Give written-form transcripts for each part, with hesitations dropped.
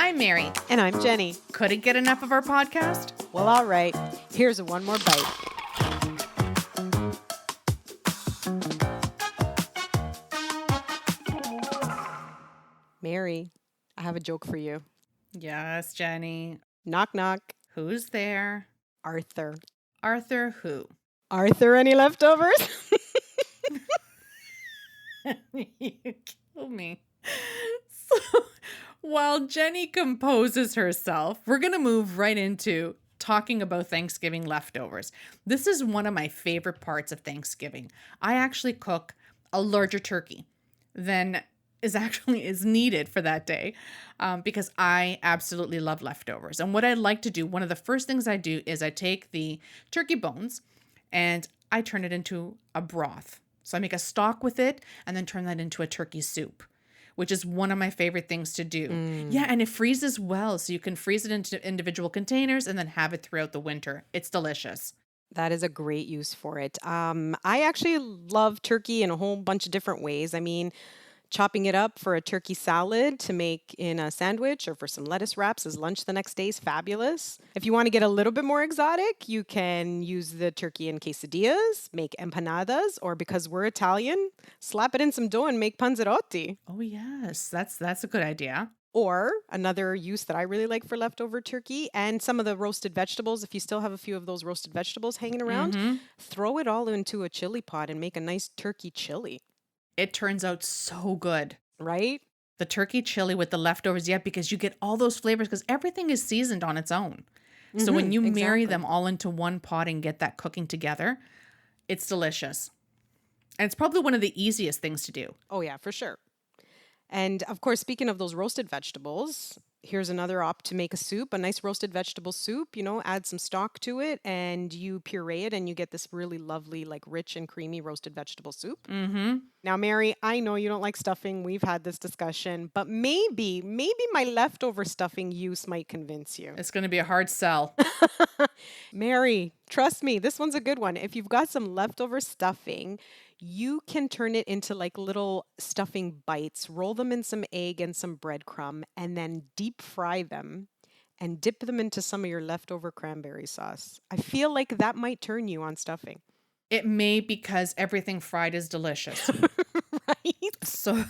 I'm Mary. And I'm Jenny. Couldn't get enough of our podcast? Well, all right. Here's one more bite. Mary, I have a joke for you. Yes, Jenny. Knock, knock. Who's there? Arthur. Arthur who? Arthur, any leftovers? You kill me. So, while Jenny composes herself, we're going to move right into talking about Thanksgiving leftovers. This is one of my favorite parts of Thanksgiving. I actually cook a larger turkey than is needed for that day because I absolutely love leftovers. And what I like to do, one of the first things I do is I take the turkey bones and I turn it into a broth. So I make a stock with it and then turn that into a turkey soup, which is one of my favorite things to do. Yeah, and it freezes well. So you can freeze it into individual containers and then have it throughout the winter. It's delicious. That is a great use for it. I actually love turkey in a whole bunch of different ways. I mean, chopping it up for a turkey salad to make in a sandwich or for some lettuce wraps as lunch the next day is fabulous. If you want to get a little bit more exotic, you can use the turkey in quesadillas, make empanadas, or because we're Italian, slap it in some dough and make panzerotti. Oh, yes. That's a good idea. Or another use that I really like for leftover turkey and some of the roasted vegetables, if you still have a few of those roasted vegetables hanging around, throw it all into a chili pot and make a nice turkey chili. It turns out so good. Right? The turkey chili with the leftovers, yeah, because you get all those flavors because everything is seasoned on its own. So when you marry them all into one pot and get that cooking together, it's delicious. And it's probably one of the easiest things to do. Oh, yeah, for sure. And of course, speaking of those roasted vegetables, here's another op to make a soup, a nice roasted vegetable soup, add some stock to it and you puree it and you get this really lovely, like rich and creamy roasted vegetable soup. Now, Mary, I know you don't like stuffing. We've had this discussion, but maybe my leftover stuffing use might convince you. It's going to be a hard sell. Mary, trust me, this one's a good one. If you've got some leftover stuffing, you can turn it into like little stuffing bites, roll them in some egg and some breadcrumb, and then deep fry them and dip them into some of your leftover cranberry sauce. I feel like that might turn you on stuffing. It may because everything fried is delicious. Right? So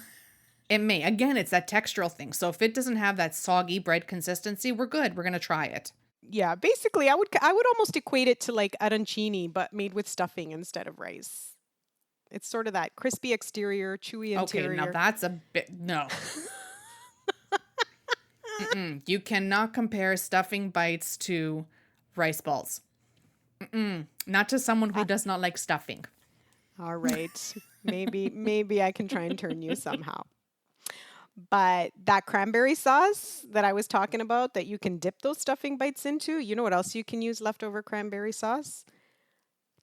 it may. Again, it's that textural thing. So if it doesn't have that soggy bread consistency, we're good. We're going to try it. Yeah, basically, I would almost equate it to like arancini, but made with stuffing instead of rice. It's sort of that crispy exterior, chewy interior. Okay, now that's a bit, no. You cannot compare stuffing bites to rice balls. Not to someone who does not like stuffing. All right. Maybe I can try and turn you somehow. But that cranberry sauce that I was talking about that you can dip those stuffing bites into, you know what else you can use leftover cranberry sauce?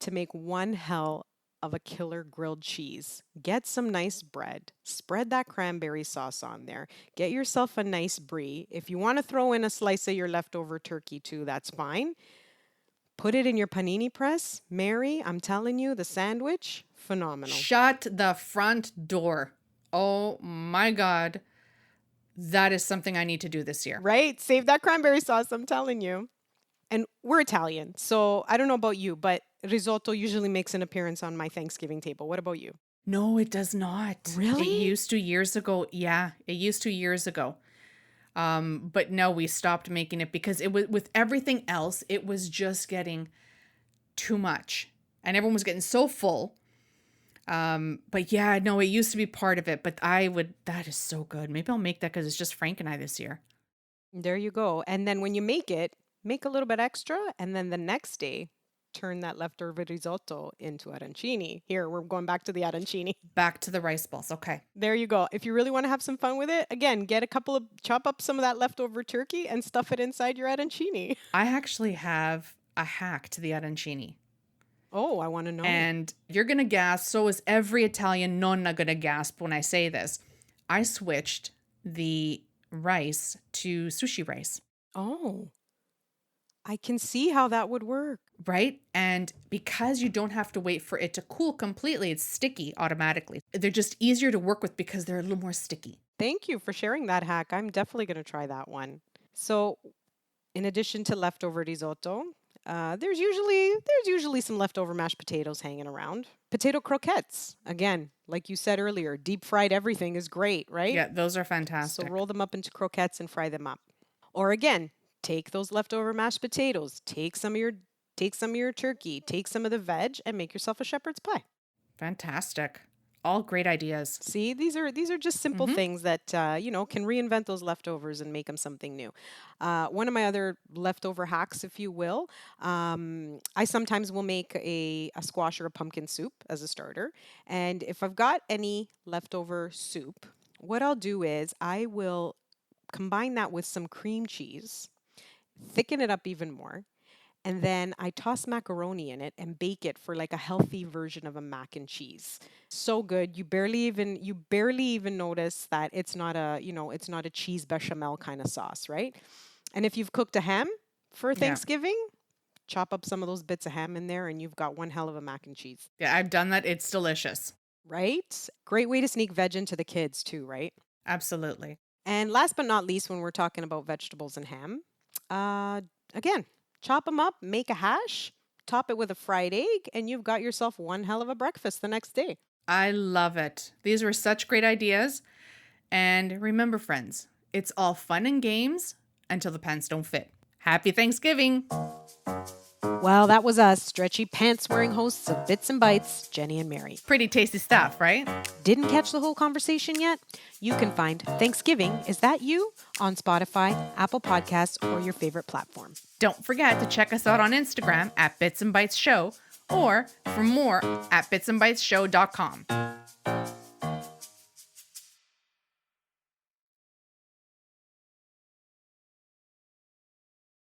To make one hell of a killer grilled cheese. Get some nice bread, spread that cranberry sauce on there, get yourself a nice brie. If you want to throw in a slice of your leftover turkey too, that's fine. Put it in your panini press. Mary, I'm telling you, the sandwich, phenomenal. Shut the front door. Oh my God. That is something I need to do this year. Right? Save that cranberry sauce, I'm telling you. And we're Italian, so I don't know about you, but risotto usually makes an appearance on my Thanksgiving table. What about you? No, it does not. Really? It used to years ago. Yeah, it used to years ago. But no, we stopped making it because it was with everything else, it was just getting too much. And everyone was getting so full. But yeah, no, it used to be part of it. But that is so good. Maybe I'll make that because it's just Frank and I this year. There you go. And then when you make it, make a little bit extra. And then the next day, turn that leftover risotto into arancini. Here, we're going back to the arancini. Back to the rice balls. Okay. There you go. If you really want to have some fun with it, again, chop up some of that leftover turkey and stuff it inside your arancini. I actually have a hack to the arancini. Oh, I want to know. And you're going to gasp. So is every Italian nonna going to gasp when I say this. I switched the rice to sushi rice. Oh, I can see how that would work. Right? And because you don't have to wait for it to cool completely, it's sticky automatically. They're just easier to work with because they're a little more sticky. Thank you for sharing that hack. I'm definitely going to try that one. So, in addition to leftover risotto, there's usually some leftover mashed potatoes hanging around. Potato croquettes, again, like you said earlier, deep fried everything is great, right? Yeah, those are So fantastic. roll them up into croquettes and fry them up. Or again, take those leftover mashed potatoes, take some of your turkey, take some of the veg, and make yourself a shepherd's pie. Fantastic. All great ideas. See, these are just simple Hmm. things that can reinvent those leftovers and make them something new. One of my other leftover hacks, if you will, I sometimes will make a squash or a pumpkin soup as a starter. And if I've got any leftover soup, what I'll do is I will combine that with some cream cheese, thicken it up even more, and then I toss macaroni in it and bake it for like a healthy version of a mac and cheese. So good. You barely even notice that it's not a cheese bechamel kind of sauce, right? And if you've cooked a ham for Yeah. Thanksgiving, chop up some of those bits of ham in there and you've got one hell of a mac and cheese, Yeah, I've done that. It's delicious. right? Great way to sneak veg into the kids too, right? Absolutely. And last but not least, when we're talking about vegetables and ham, uh, again, chop them up, make a hash, top it with a fried egg, and you've got yourself one hell of a breakfast the next day. I love it. These were such great ideas. And remember, friends, it's all fun and games until the pants don't fit. Happy Thanksgiving. Well, that was us, stretchy pants wearing hosts of Bits and Bites, Jenny and Mary. Pretty tasty stuff, right? Didn't catch the whole conversation yet? You can find Thanksgiving, Is That You? On Spotify, Apple Podcasts, or your favorite platform. Don't forget to check us out on Instagram at Bits and Bites Show or for more at bitsandbitesshow.com.